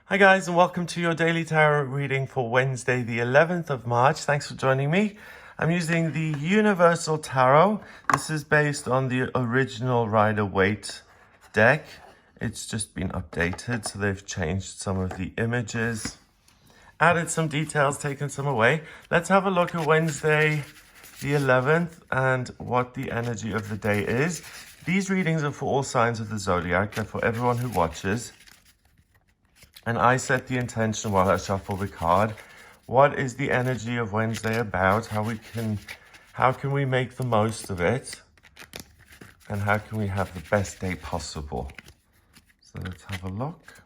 Hi guys, and welcome to your daily tarot reading for Wednesday the 11th of March. Thanks for joining me. I'm using the Universal Tarot. This is based on the original Rider-Waite deck. It's just been updated, so they've changed some of the images, added some details, taken some away. Let's have a look at Wednesday the 11th and what the energy of the day is. These readings are for all signs of the zodiac. They're for everyone who watches. And I set the intention while I shuffle the card. What is the energy of Wednesday about? How can we make the most of it? And how can we have the best day possible? So let's have a look.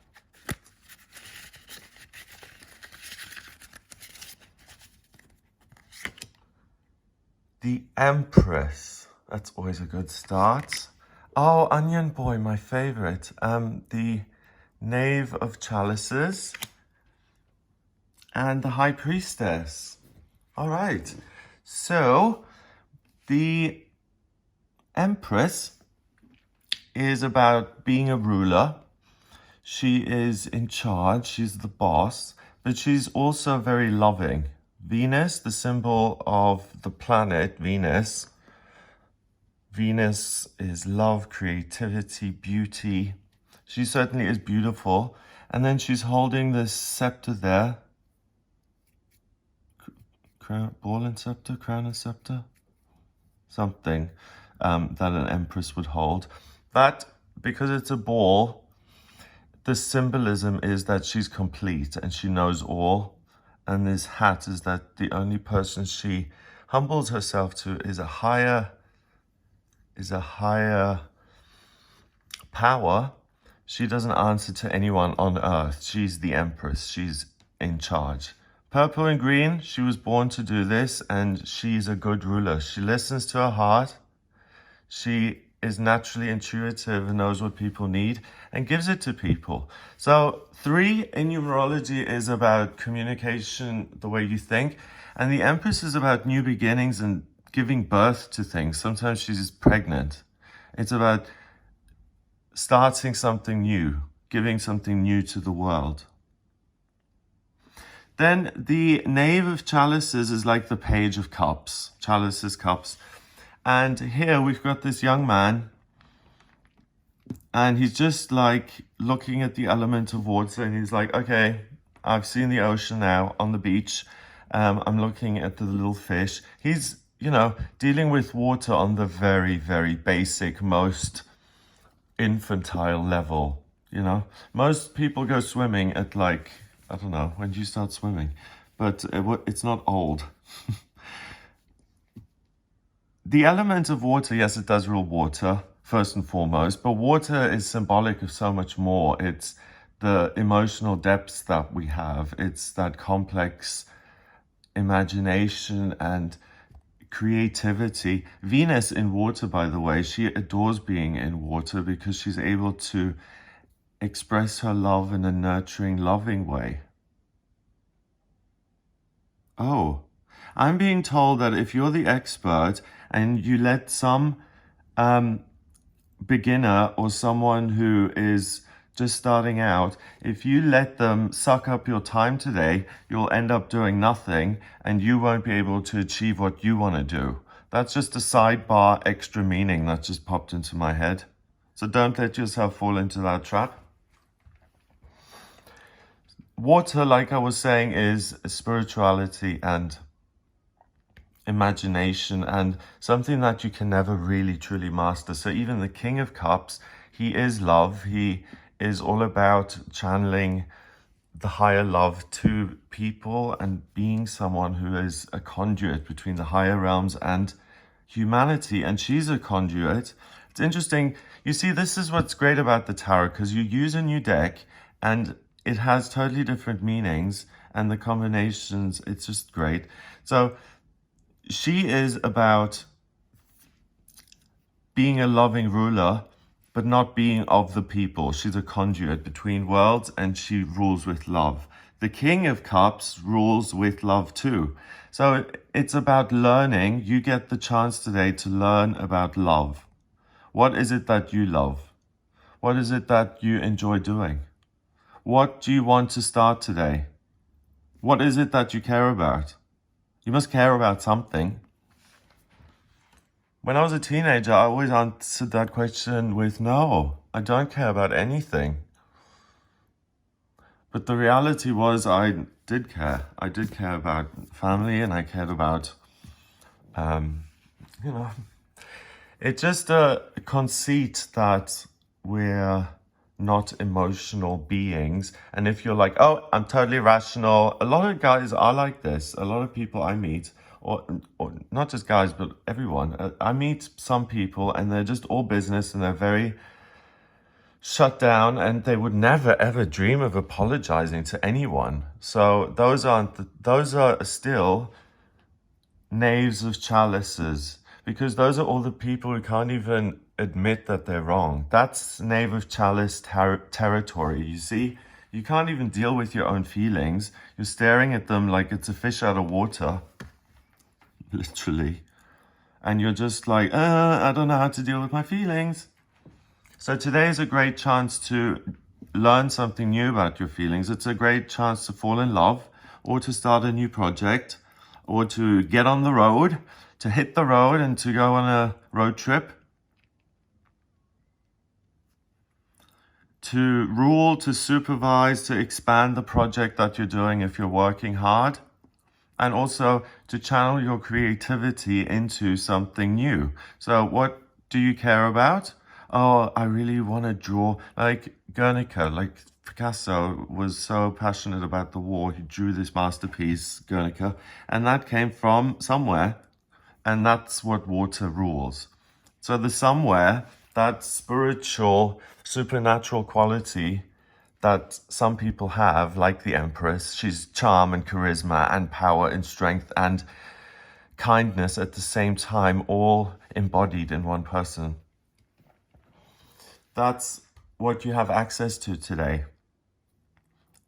The Empress. That's always a good start. Oh, Onion Boy, my favorite. The Knave of Chalices and the High Priestess. All right, so the Empress is about being a ruler. She is in charge, she's the boss, but she's also very loving. Venus, the symbol of the planet Venus. Venus is love, creativity, beauty. She certainly is beautiful. And then she's holding this scepter there. Ball and scepter, crown and scepter? Something that an empress would hold. But because it's a ball, the symbolism is that she's complete and she knows all. And this hat is that the only person she humbles herself to is a higher power. She doesn't answer to anyone on earth. She's the Empress. She's in charge. Purple and green, she was born to do this, and she's a good ruler. She listens to her heart. She is naturally intuitive and knows what people need and gives it to people. So 3 in numerology is about communication, the way you think. And the Empress is about new beginnings and giving birth to things. Sometimes she's pregnant. It's about starting something new, giving something new to the world. Then the Knave of Chalices is like the Page of Cups, chalices, cups. And here we've got this young man, and he's just like looking at the element of water, and he's like, okay, I've seen the ocean now on the beach. I'm looking at the little fish. He's, dealing with water on the very, very basic, most infantile level. Most people go swimming at like, I don't know, when do you start swimming? But it's not old. The element of water, yes, it does rule water first and foremost, but water is symbolic of so much more. It's the emotional depths that we have. It's that complex imagination and creativity. Venus in water, by the way, she adores being in water because she's able to express her love in a nurturing, loving way. Oh, I'm being told that if you're the expert and you let some beginner or someone who is just starting out, if you let them suck up your time today, you'll end up doing nothing and you won't be able to achieve what you want to do. That's just a sidebar extra meaning that just popped into my head. So don't let yourself fall into that trap. Water, like I was saying, is spirituality and imagination and something that you can never really truly master. So even the King of Cups, he is love. He is all about channeling the higher love to people and being someone who is a conduit between the higher realms and humanity. And she's a conduit. It's interesting. You see, this is what's great about the tarot, because you use a new deck and it has totally different meanings and the combinations, it's just great. So she is about being a loving ruler, but not being of the people. She's a conduit between worlds and she rules with love. The King of Cups rules with love too. So it's about learning. You get the chance today to learn about love. What is it that you love? What is it that you enjoy doing? What do you want to start today? What is it that you care about? You must care about something. When I was a teenager, I always answered that question with no, I don't care about anything. But the reality was I did care. I did care about family, and I cared about, you know, it's just a conceit that we're not emotional beings. And if you're like, oh, I'm totally rational, a lot of guys are like this. A lot of people I meet, or not just guys, but everyone. I meet some people and they're just all business and they're very shut down, and they would never ever dream of apologizing to anyone. So those are still knaves of chalices, because those are all the people who can't even admit that they're wrong. That's knave of chalice territory. You see, you can't even deal with your own feelings. You're staring at them like it's a fish out of water, literally. And you're just like, I don't know how to deal with my feelings. So today is a great chance to learn something new about your feelings. It's a great chance to fall in love, or to start a new project, or to get on the road, to hit the road and to go on a road trip. To rule, to supervise, to expand the project that you're doing if you're working hard. And also to channel your creativity into something new. So what do you care about? Oh, I really want to draw, like Guernica, like Picasso was so passionate about the war. He drew this masterpiece, Guernica, and that came from somewhere. And that's what water rules. So the somewhere, that spiritual, supernatural quality that some people have, like the Empress, she's charm and charisma and power and strength and kindness at the same time, all embodied in one person. That's what you have access to today.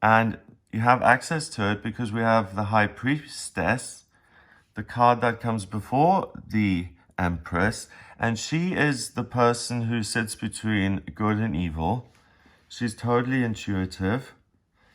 And you have access to it because we have the High Priestess, the card that comes before the Empress, and she is the person who sits between good and evil. She's totally intuitive.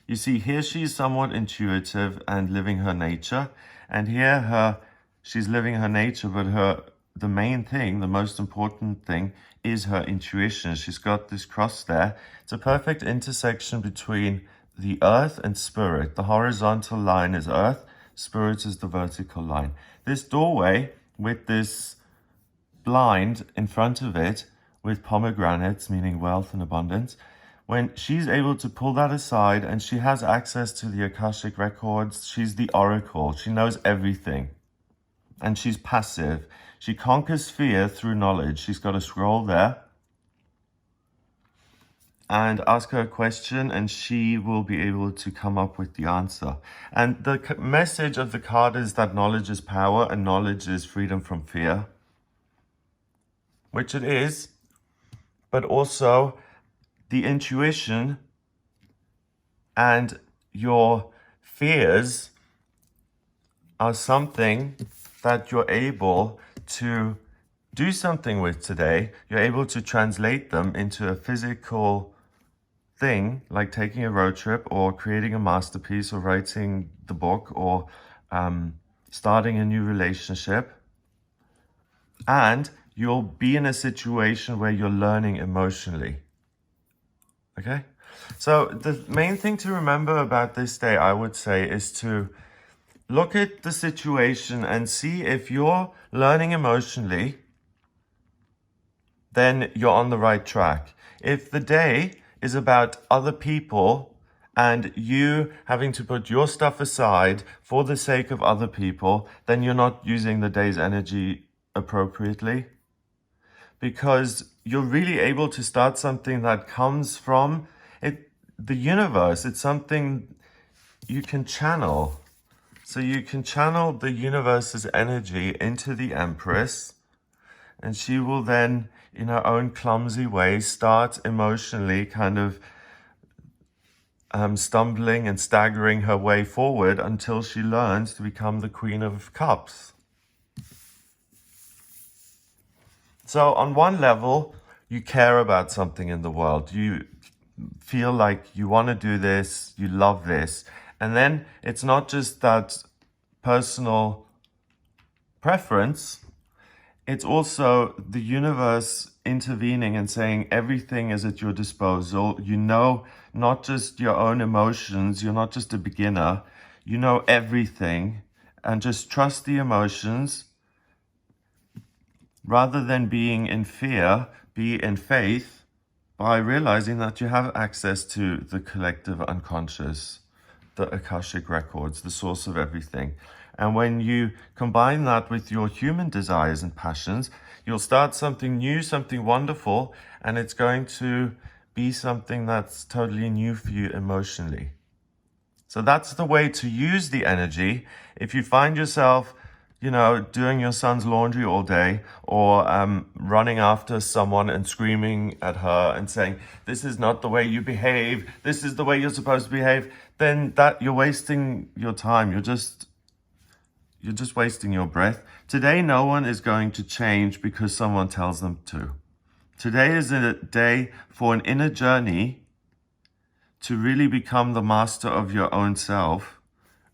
You see, here she's somewhat intuitive and living her nature, and here she's living her nature, but the main thing, the most important thing, is her intuition. She's got this cross there. It's a perfect intersection between the earth and spirit. The horizontal line is earth, spirit is the vertical line. This doorway with this blind in front of it with pomegranates, meaning wealth and abundance, when she's able to pull that aside and she has access to the Akashic records, she's the oracle. She knows everything. And she's passive. She conquers fear through knowledge. She's got a scroll there. And ask her a question and she will be able to come up with the answer. And the message of the card is that knowledge is power and knowledge is freedom from fear. Which it is, but also the intuition and your fears are something that you're able to do something with today. You're able to translate them into a physical thing, like taking a road trip or creating a masterpiece or writing the book or starting a new relationship. And you'll be in a situation where you're learning emotionally. Okay? So the main thing to remember about this day, I would say, is to look at the situation and see if you're learning emotionally, then you're on the right track. If the day is about other people and you having to put your stuff aside for the sake of other people, then you're not using the day's energy appropriately. Because you're really able to start something that comes from the universe. It's something you can channel. So you can channel the universe's energy into the Empress, and she will then, in her own clumsy way, start emotionally kind of stumbling and staggering her way forward until she learns to become the Queen of Cups. So on one level, you care about something in the world. feel like you want to do this, you love this. And then it's not just that personal preference, it's also the universe intervening and saying everything is at your disposal. You know, not just your own emotions, you're not just a beginner, you know everything, and just trust the emotions. Rather than being in fear, be in faith by realizing that you have access to the collective unconscious, the Akashic records, the source of everything. And when you combine that with your human desires and passions, you'll start something new, something wonderful, and it's going to be something that's totally new for you emotionally. So that's the way to use the energy. If you find yourself, you know, doing your son's laundry all day, or running after someone and screaming at her and saying, this is not the way you behave, this is the way you're supposed to behave, then that you're wasting your time. You're just wasting your breath. Today, no one is going to change because someone tells them to. Today is a day for an inner journey to really become the master of your own self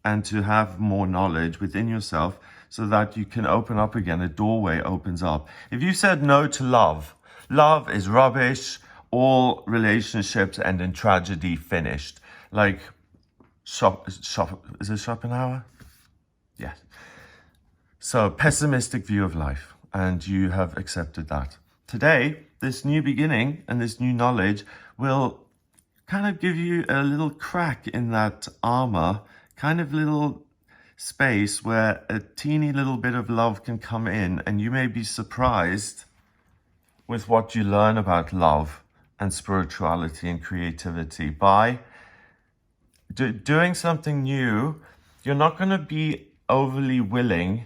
and to have more knowledge within yourself so that you can open up again. A doorway opens up. If you said no to love, love is rubbish, all relationships end in tragedy, finished. Like, is it Schopenhauer? Yes. So, pessimistic view of life, and you have accepted that. Today, this new beginning and this new knowledge will kind of give you a little crack in that armor, kind of little space where a teeny little bit of love can come in, and you may be surprised with what you learn about love and spirituality and creativity. By doing something new, you're not going to be overly willing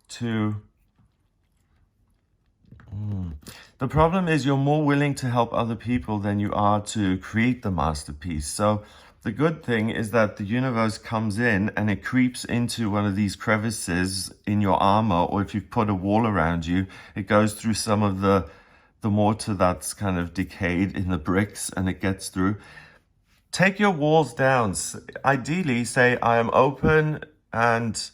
to... The problem is you're more willing to help other people than you are to create the masterpiece. So the good thing is that the universe comes in and it creeps into one of these crevices in your armor, or if you've put a wall around you, it goes through some of the mortar that's kind of decayed in the bricks and it gets through. Take your walls down. Ideally, say, I am open and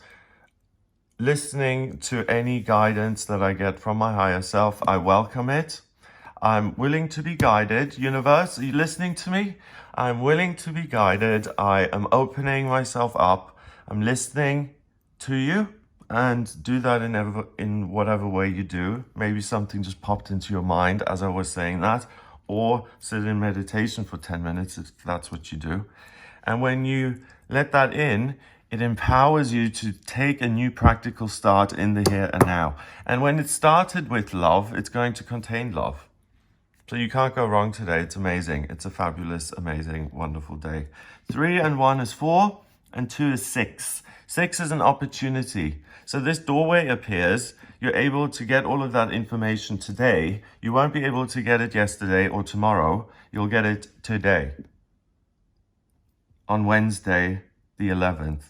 listening to any guidance that I get from my higher self. I welcome it. I'm willing to be guided. Universe, are you listening to me? I'm willing to be guided. I am opening myself up. I'm listening to you, and do that in whatever way you do. Maybe something just popped into your mind as I was saying that, or sit in meditation for 10 minutes if that's what you do. And when you let that in, it empowers you to take a new practical start in the here and now. And when it started with love, it's going to contain love. So you can't go wrong today. It's amazing. It's a fabulous, amazing, wonderful day. 3 and 1 is 4, and 2 is 6. 6 is an opportunity. So this doorway appears. You're able to get all of that information today. You won't be able to get it yesterday or tomorrow. You'll get it today, on Wednesday, the 11th.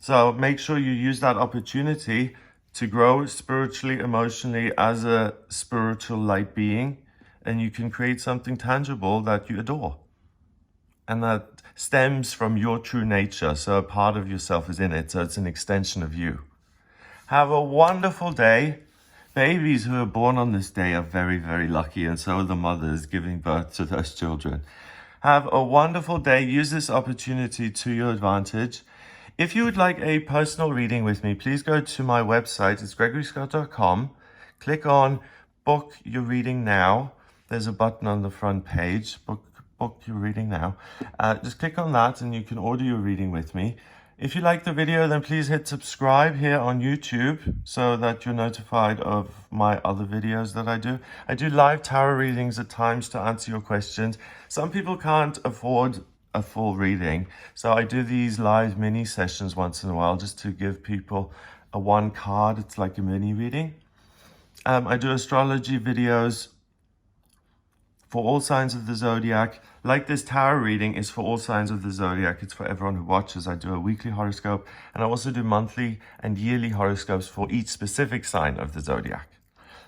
So make sure you use that opportunity to grow spiritually, emotionally as a spiritual light being, and you can create something tangible that you adore and that stems from your true nature. So a part of yourself is in it, so it's an extension of you. Have a wonderful day. Babies who are born on this day are very, very lucky, and so are the mothers giving birth to those children. Have a wonderful day. Use this opportunity to your advantage. If you would like a personal reading with me, please go to my website. It's gregoryscott.com. Click on Book Your Reading Now. There's a button on the front page, Book Your Reading Now. Just click on that and you can order your reading with me. If you like the video, then please hit subscribe here on YouTube so that you're notified of my other videos that I do. I do live tarot readings at times to answer your questions. Some people can't afford a full reading, so I do these live mini sessions once in a while just to give people a one card. It's like a mini reading. I do astrology videos for all signs of the zodiac. Like this tarot reading is for all signs of the zodiac. It's for everyone who watches. I do a weekly horoscope, and I also do monthly and yearly horoscopes for each specific sign of the zodiac.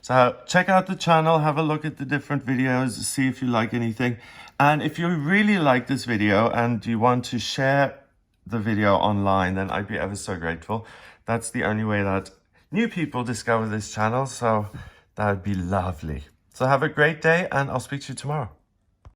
So check out the channel, have a look at the different videos, see if you like anything. And if you really like this video and you want to share the video online, then I'd be ever so grateful. That's the only way that new people discover this channel, so that would be lovely. So have a great day, and I'll speak to you tomorrow.